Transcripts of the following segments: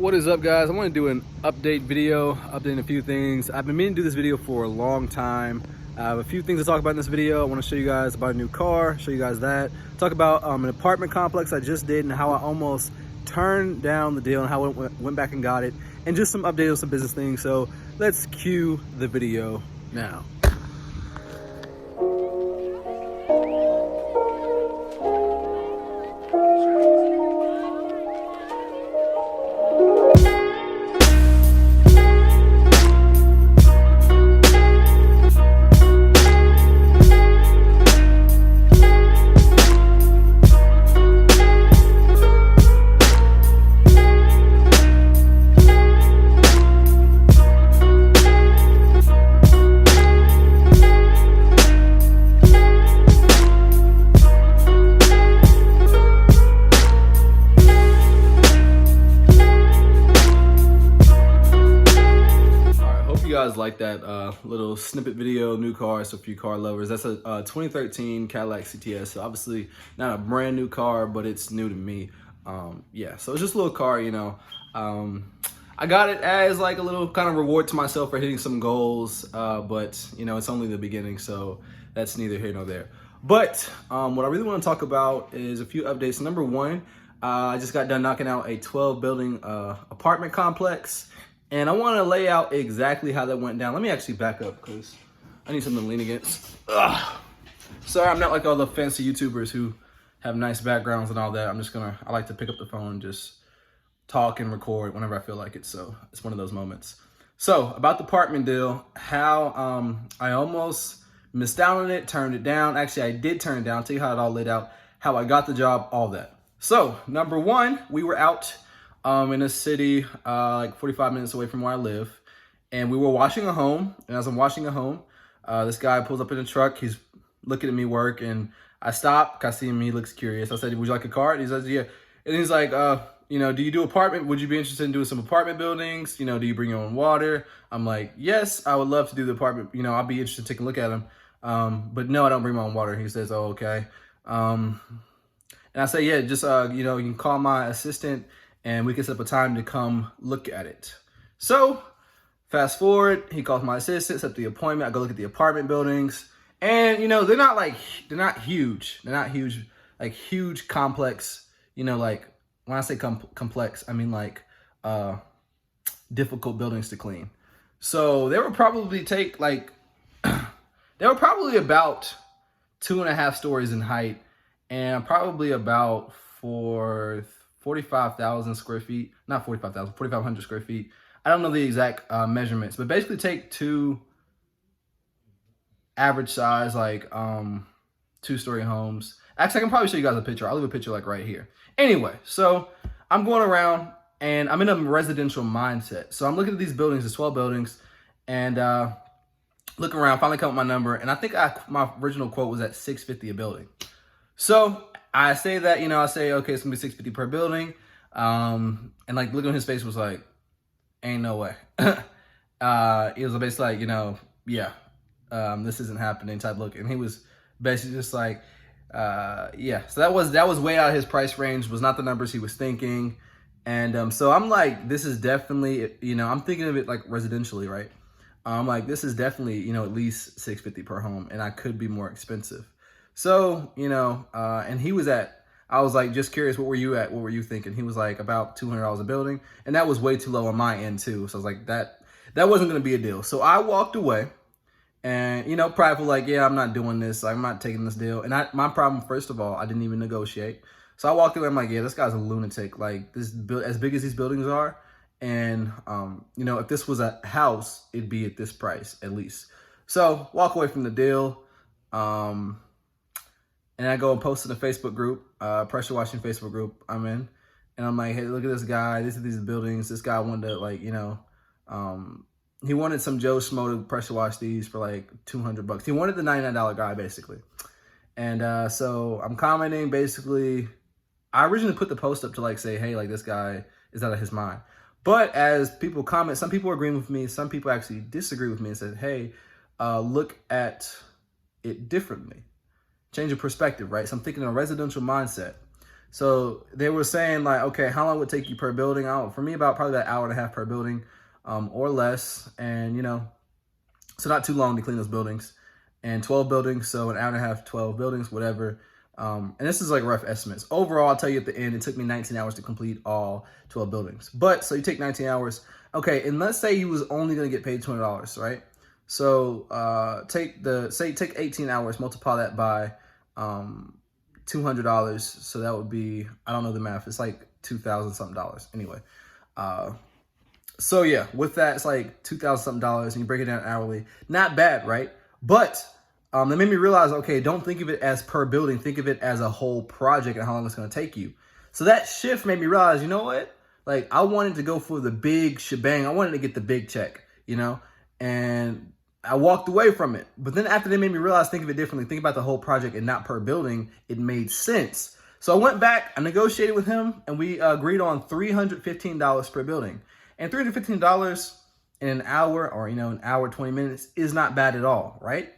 What is up, guys? I want to do an update video, updating a few things. I've been meaning to do this video for a long time. I have a few things to talk about in this video. I want to show you guys about a new car, show you guys that. Talk about an apartment complex I just did and how I almost turned down the deal and how I went back and got it. And just some updates on some business things. So let's cue the video now. Guys like that little snippet video, new car, so for you car lovers. That's a 2013 Cadillac CTS, so obviously not a brand new car, but it's new to me. Yeah, so it's just a little car, you know. I got it as like a little kind of reward to myself for hitting some goals, but you know, it's only the beginning, so that's neither here nor there. But what I really want to talk about is a few updates. Number one, I just got done knocking out a 12-building apartment complex. And I want to lay out exactly how that went down. Let me actually back up because I need something to lean against. Ugh. Sorry, I'm not like all the fancy YouTubers who have nice backgrounds and all that. I like to pick up the phone and just talk and record whenever I feel like it. So it's one of those moments. So about the apartment deal, how I almost missed out on it, turned it down. Actually, I did turn it down. I'll tell you how it all laid out, how I got the job, all that. So number one, we were out in a city like 45 minutes away from where I live, and we were washing a home. And as I'm washing a home, this guy pulls up in a truck. He's looking at me work, and I stop. I see him. He looks curious. I said, "Would you like a card?" He says, "Yeah." And he's like, "You know, do you do apartment? Would you be interested in doing some apartment buildings? You know, do you bring your own water?" I'm like, "Yes, I would love to do the apartment. You know, I'll be interested in taking a look at them. But no, I don't bring my own water." He says, "Oh, okay." And I say, "Yeah, just you know, you can call my assistant, and we can set up a time to come look at it." So fast forward, he calls my assistant, set up the appointment. I go look at the apartment buildings, and you know, they're not huge. They're not huge, like huge complex, you know, like when I say complex, I mean like difficult buildings to clean. So they would probably take like, they were probably about 2.5 stories in height and probably about 45,000 square feet, not 45,000, 4,500 square feet. I don't know the exact measurements, but basically take two average size, like 2-story homes. Actually, I can probably show you guys a picture. I'll leave a picture like right here. Anyway, so I'm going around and I'm in a residential mindset. So I'm looking at these buildings, there's 12 buildings, and looking around, finally come up with my number. And I think my original quote was at $650 a building. So I say that, you know, I say, okay, it's gonna be $650 per building. And like, look on his face was like, ain't no way. It was basically like, you know, yeah, this isn't happening type look. And he was basically just like, yeah. So that was way out of his price range, was not the numbers he was thinking. And so I'm like, this is definitely, you know, I'm thinking of it like residentially, right? I'm like, this is definitely, you know, at least $650 per home, and I could be more expensive. So, you know, and I was like, just curious, what were you at? What were you thinking? He was like, about $200 a building. And that was way too low on my end too. So I was like, that wasn't going to be a deal. So I walked away and, you know, prideful, like, yeah, I'm not doing this. I'm not taking this deal. And my problem, first of all, I didn't even negotiate. So I walked away. I'm like, yeah, this guy's a lunatic. Like, this as big as these buildings are. And, you know, if this was a house, it'd be at this price at least. So walk away from the deal. And I go and post in the Facebook group, pressure washing Facebook group I'm in. And I'm like, hey, look at this guy. These are these buildings. This guy wanted to, like, you know, he wanted some Joe Schmo to pressure wash these for like $200. He wanted the $99 guy basically. And so I'm commenting basically. I originally put the post up to like say, hey, like this guy is out of his mind. But as people comment, some people are agreeing with me. Some people actually disagree with me and said, hey, look at it differently. Change of perspective, right? So I'm thinking in a residential mindset. So they were saying like, okay, how long would it take you per building? For me, about probably about an hour and a half per building, or less. And so not too long to clean those buildings. And 12 buildings, so an hour and a half, 12 buildings, whatever. And this is like rough estimates. Overall, I'll tell you at the end, it took me 19 hours to complete all 12 buildings. But so you take 19 hours, okay, and let's say he was only gonna get paid $200, right? So take 18 hours, multiply that by $200. So that would be, I don't know the math, it's like 2,000 something dollars. Anyway, so yeah, with that, it's like 2,000 something dollars, and you break it down hourly. Not bad, right? But that made me realize, okay, don't think of it as per building. Think of it as a whole project and how long it's going to take you. So that shift made me realize, you know what? Like, I wanted to go for the big shebang. I wanted to get the big check, and I walked away from it. But then after they made me realize, think of it differently. Think about the whole project and not per building. It made sense. So I went back, I negotiated with him, and we agreed on $315 per building. And $315 in an hour, or an hour, 20 minutes, is not bad at all, right?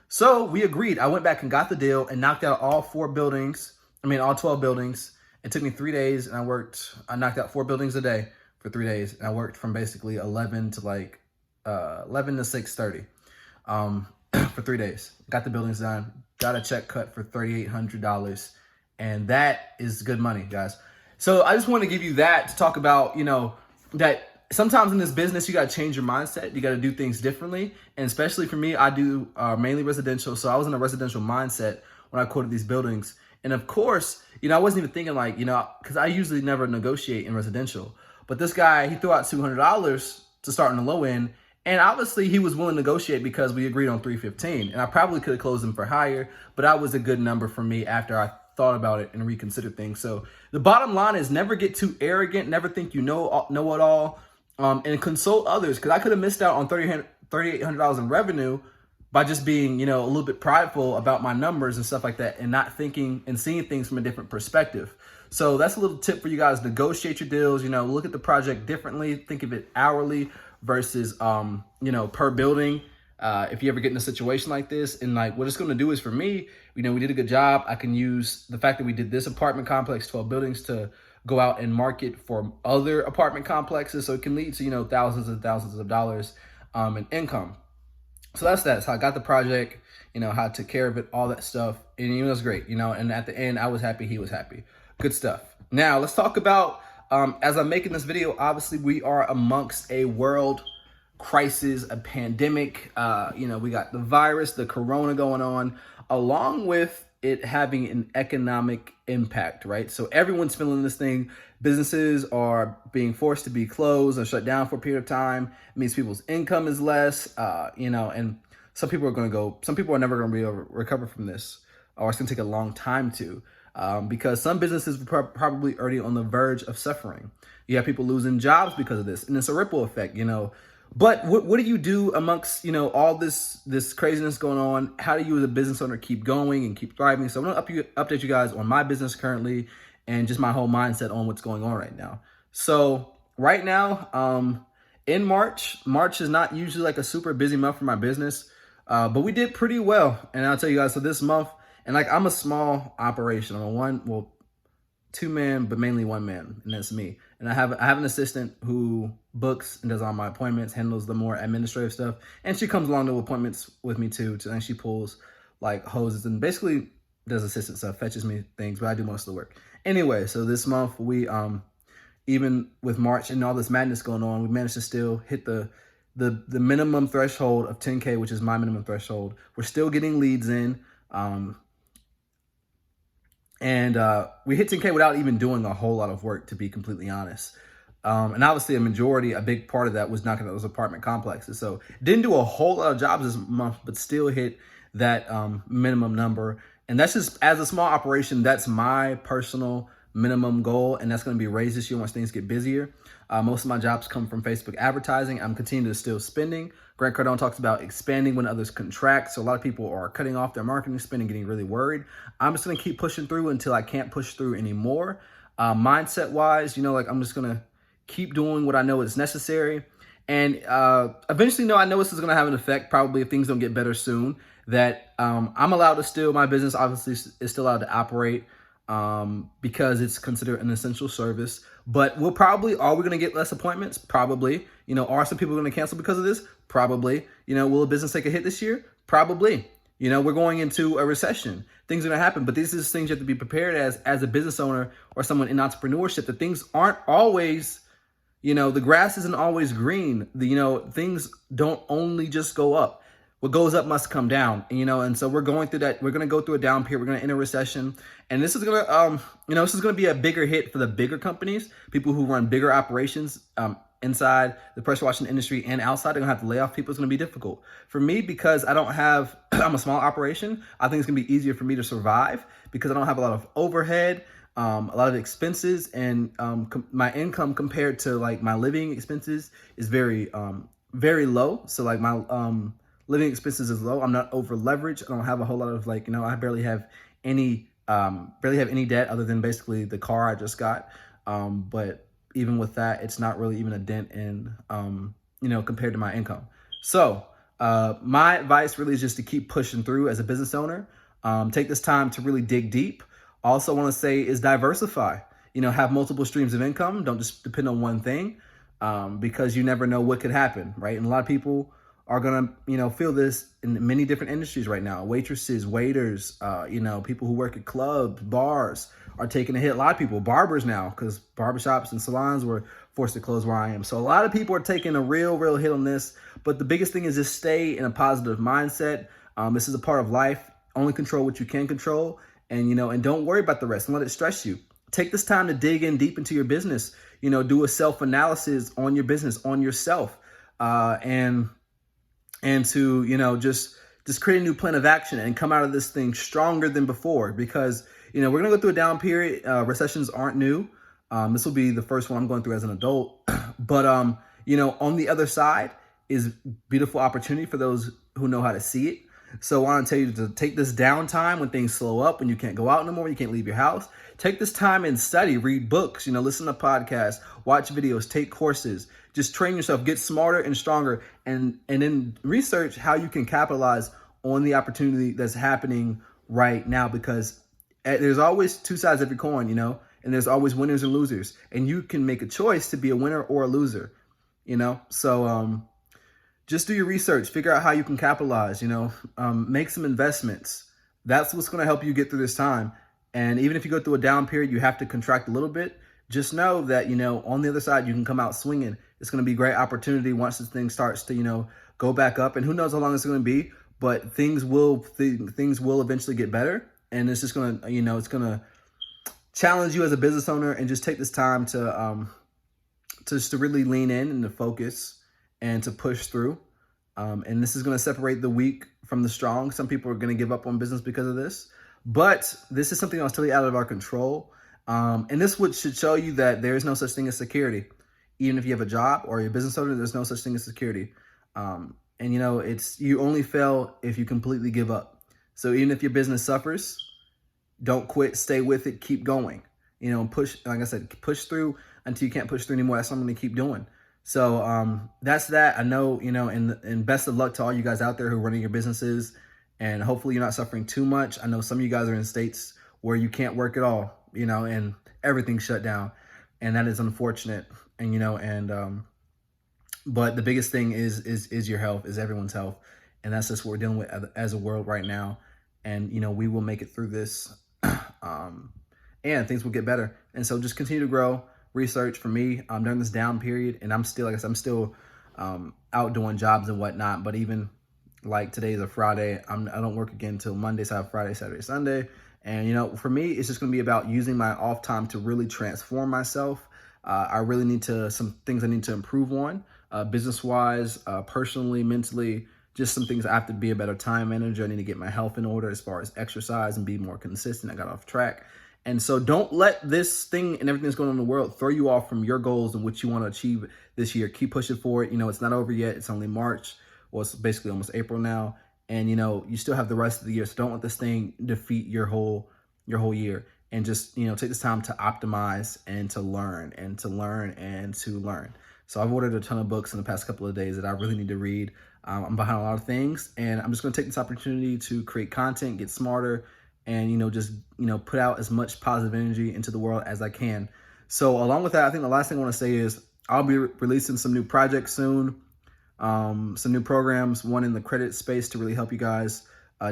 So we agreed. I went back and got the deal and knocked out all 12 buildings. It took me 3 days, and I knocked out 4 buildings a day for 3 days. And I worked from basically 11 to 6:30 for 3 days. Got the buildings done, got a check cut for $3,800. And that is good money, guys. So I just want to give you that to talk about, that sometimes in this business, you got to change your mindset. You got to do things differently. And especially for me, I do mainly residential. So I was in a residential mindset when I quoted these buildings. And of course, I wasn't even thinking like, because I usually never negotiate in residential. But this guy, he threw out $200 to start on the low end. And obviously he was willing to negotiate because we agreed on $315. And I probably could have closed him for higher, but that was a good number for me after I thought about it and reconsidered things. So the bottom line is never get too arrogant. Never think you know it all. And consult others, because I could have missed out on $3,800 in revenue by just being, a little bit prideful about my numbers and stuff like that, and not thinking and seeing things from a different perspective. So that's a little tip for you guys. Negotiate your deals. Look at the project differently. Think of it hourly versus, per building. If you ever get in a situation like this, and like what it's going to do is for me, we did a good job. I can use the fact that we did this apartment complex, 12 buildings, to go out and market for other apartment complexes. So it can lead to, thousands and thousands of dollars in income. So that's that. So I got the project, how to take care of it, all that stuff. And it was great, and at the end, I was happy. He was happy. Good stuff. Now let's talk about, as I'm making this video, obviously we are amongst a world crisis, a pandemic. We got the virus, the corona going on, along with it having an economic impact, right? So everyone's feeling this thing. Businesses are being forced to be closed or shut down for a period of time. It means people's income is less, and some people are never going to be able to recover from this, or it's going to take a long time to, because some businesses are probably already on the verge of suffering. You have people losing jobs because of this, and it's a ripple effect, But what do you do amongst, all this craziness going on? How do you as a business owner keep going and keep thriving? So I'm going to update you guys on my business currently and just my whole mindset on what's going on right now. So right now, in March is not usually like a super busy month for my business, but we did pretty well. And I'll tell you guys, so this month, and like I'm a small operation. I'm two man, but mainly one man, and that's me. And I have an assistant who books and does all my appointments, handles the more administrative stuff, and she comes along to appointments with me too. And she pulls like hoses and basically does assistant stuff, fetches me things, but I do most of the work. Anyway, so this month we even with March and all this madness going on, we managed to still hit the minimum threshold of 10K, which is my minimum threshold. We're still getting leads in. And we hit 10K without even doing a whole lot of work, to be completely honest. And obviously a big part of that was knocking out those apartment complexes. So didn't do a whole lot of jobs this month, but still hit that minimum number. And that's just, as a small operation, that's my personal minimum goal. And that's going to be raised this year once things get busier. Most of my jobs come from Facebook advertising. I'm continuing to still spending. Grant Cardone talks about expanding when others contract. So a lot of people are cutting off their marketing spend and getting really worried. I'm just going to keep pushing through until I can't push through anymore. Mindset wise, I'm just going to keep doing what I know is necessary. And eventually, I know this is going to have an effect, probably if things don't get better soon, that I'm allowed to still, my business obviously is still allowed to operate. because it's considered an essential service. But are we going to get less appointments? Probably. Are some people going to cancel because of this? Probably. Will a business take a hit this year? Probably. We're going into a recession. Things are going to happen, but these are things you have to be prepared as a business owner or someone in entrepreneurship, that things aren't always, the grass isn't always green. Things don't only just go up. What goes up must come down, and so we're going through that. We're going to go through a down period. We're going to enter a recession, and this is going to, this is going to be a bigger hit for the bigger companies, people who run bigger operations, inside the pressure washing industry and outside. They're gonna have to lay off people. It's gonna be difficult for me because I'm a small operation. I think it's gonna be easier for me to survive because I don't have a lot of overhead, a lot of expenses, and my income compared to like my living expenses is very low. So like my living expenses is low. I'm not over leveraged. I don't have a whole lot of I barely have any debt other than basically the car I just got. But even with that, it's not really even a dent in, compared to my income. So my advice really is just to keep pushing through as a business owner. Take this time to really dig deep. Also want to say is diversify, have multiple streams of income. Don't just depend on one thing because you never know what could happen, right? And a lot of people are going to, feel this in many different industries right now. Waitresses, waiters, people who work at clubs, bars are taking a hit. A lot of people, barbers now, because barbershops and salons were forced to close where I am. So a lot of people are taking a real hit on this. But the biggest thing is just stay in a positive mindset. This is a part of life. Only control what you can control. And, and don't worry about the rest. Don't let it stress you. Take this time to dig in deep into your business. Do a self-analysis on your business, on yourself. And to, just create a new plan of action and come out of this thing stronger than before, because, we're going to go through a down period. Recessions aren't new. This will be the first one I'm going through as an adult. But, on the other side is beautiful opportunity for those who know how to see it. So I want to tell you to take this downtime when things slow up, when you can't go out no more, when you can't leave your house. Take this time and study, read books, listen to podcasts, watch videos, take courses. Just train yourself, get smarter and stronger, and then research how you can capitalize on the opportunity that's happening right now, because there's always two sides of every coin, and there's always winners and losers, and you can make a choice to be a winner or a loser, So just do your research, figure out how you can capitalize, make some investments. That's what's going to help you get through this time. And even if you go through a down period, you have to contract a little bit. Just know that, on the other side, you can come out swinging. It's going to be a great opportunity once this thing starts to, go back up. And who knows how long it's going to be, but things will eventually get better. And it's just going to, it's going to challenge you as a business owner, and just take this time to really lean in and to focus and to push through. And this is going to separate the weak from the strong. Some people are going to give up on business because of this, but this is something that's totally out of our control. And this should show you that there is no such thing as security. Even if you have a job or you're a business owner, there's no such thing as security. And you only fail if you completely give up. So even if your business suffers, don't quit, stay with it, keep going, push, like I said, push through until you can't push through anymore. That's what I'm going to keep doing. So that's that. I know, and best of luck to all you guys out there who are running your businesses, and hopefully you're not suffering too much. I know some of you guys are in states where you can't work at all, and everything's shut down, and that is unfortunate. And, but the biggest thing is your health, is everyone's health. And that's just what we're dealing with as a world right now. And, we will make it through this, and things will get better. And so just continue to grow, research. For me, during this down period, and I'm still, I'm still out doing jobs and whatnot. But even like today is a Friday, I don't work again until Monday, so I have Friday, Saturday, Sunday. And, for me, it's just going to be about using my off time to really transform myself. I really need some things I need to improve on, business-wise, personally, mentally, just some things I have to be a better time manager. I need to get my health in order as far as exercise and be more consistent. I got off track. And so don't let this thing and everything that's going on in the world throw you off from your goals and what you want to achieve this year. Keep pushing for it. It's not over yet. It's only March. Well, it's basically almost April now. And, you still have the rest of the year. So don't let this thing defeat your whole year. And just, take this time to optimize and to learn and to learn and to learn. So I've ordered a ton of books in the past couple of days that I really need to read. I'm behind a lot of things, and I'm just going to take this opportunity to create content, get smarter, and, just, put out as much positive energy into the world as I can. So along with that, I think the last thing I want to say is I'll be releasing some new projects soon, some new programs, one in the credit space to really help you guys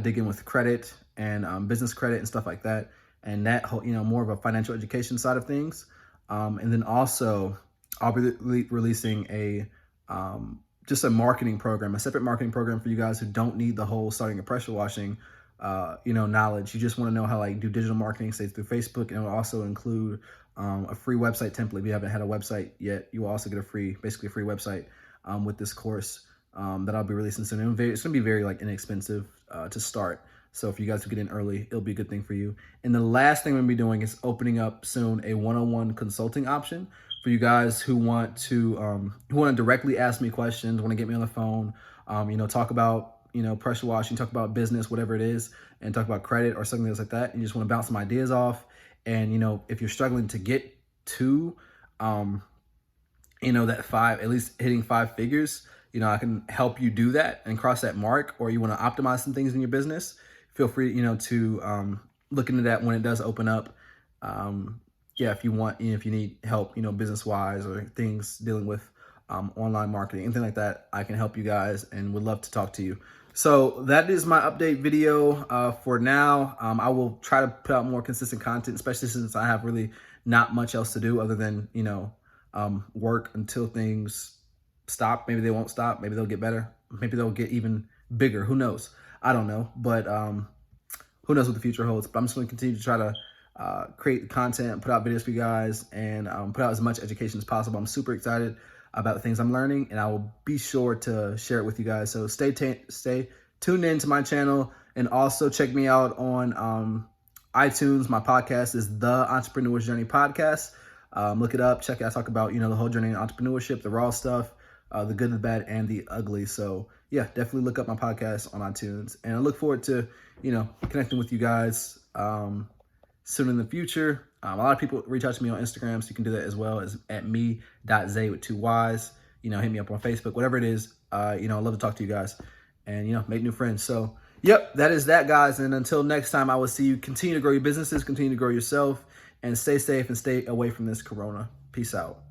dig in with credit and business credit and stuff like that. And that whole, more of a financial education side of things. And then also I'll be releasing a just a marketing program, a separate marketing program for you guys who don't need the whole starting a pressure washing knowledge. You just want to know how like do digital marketing, say through Facebook, and it will also include a free website template. If you haven't had a website yet, you will also get basically a free website with this course that I'll be releasing soon. It's going to be very like inexpensive to start. So if you guys get in early, it'll be a good thing for you. And the last thing we're going to be doing is opening up soon a one-on-one consulting option for you guys who want to directly ask me questions, want to get me on the phone, talk about, pressure washing, talk about business, whatever it is, and talk about credit or something else like that. And you just want to bounce some ideas off. And, if you're struggling to get to, that at least hitting 5 figures, I can help you do that and cross that mark. Or you want to optimize some things in your business, feel free, to look into that when it does open up. If you want, if you need help, business wise or things dealing with online marketing, anything like that, I can help you guys and would love to talk to you. So that is my update video for now. I will try to put out more consistent content, especially since I have really not much else to do other than, work until things stop. Maybe they won't stop. Maybe they'll get better. Maybe they'll get even bigger. Who knows? I don't know. But who knows what the future holds. But I'm just going to continue to try to create content, put out videos for you guys, and put out as much education as possible. I'm super excited about the things I'm learning, and I will be sure to share it with you guys. So stay tuned in to my channel, and also check me out on iTunes. My podcast is The Entrepreneur's Journey Podcast. Look it up, check it out. I talk about, the whole journey in entrepreneurship, the raw stuff, the good, the bad, and the ugly. So yeah, definitely look up my podcast on iTunes, and I look forward to, connecting with you guys soon in the future. A lot of people reach out to me on Instagram, so you can do that as well as at me.zay with 2 Y's. Hit me up on Facebook, whatever it is. I'd love to talk to you guys and, make new friends. So, yep, that is that, guys. And until next time, I will see you. Continue to grow your businesses, continue to grow yourself, and stay safe and stay away from this corona. Peace out.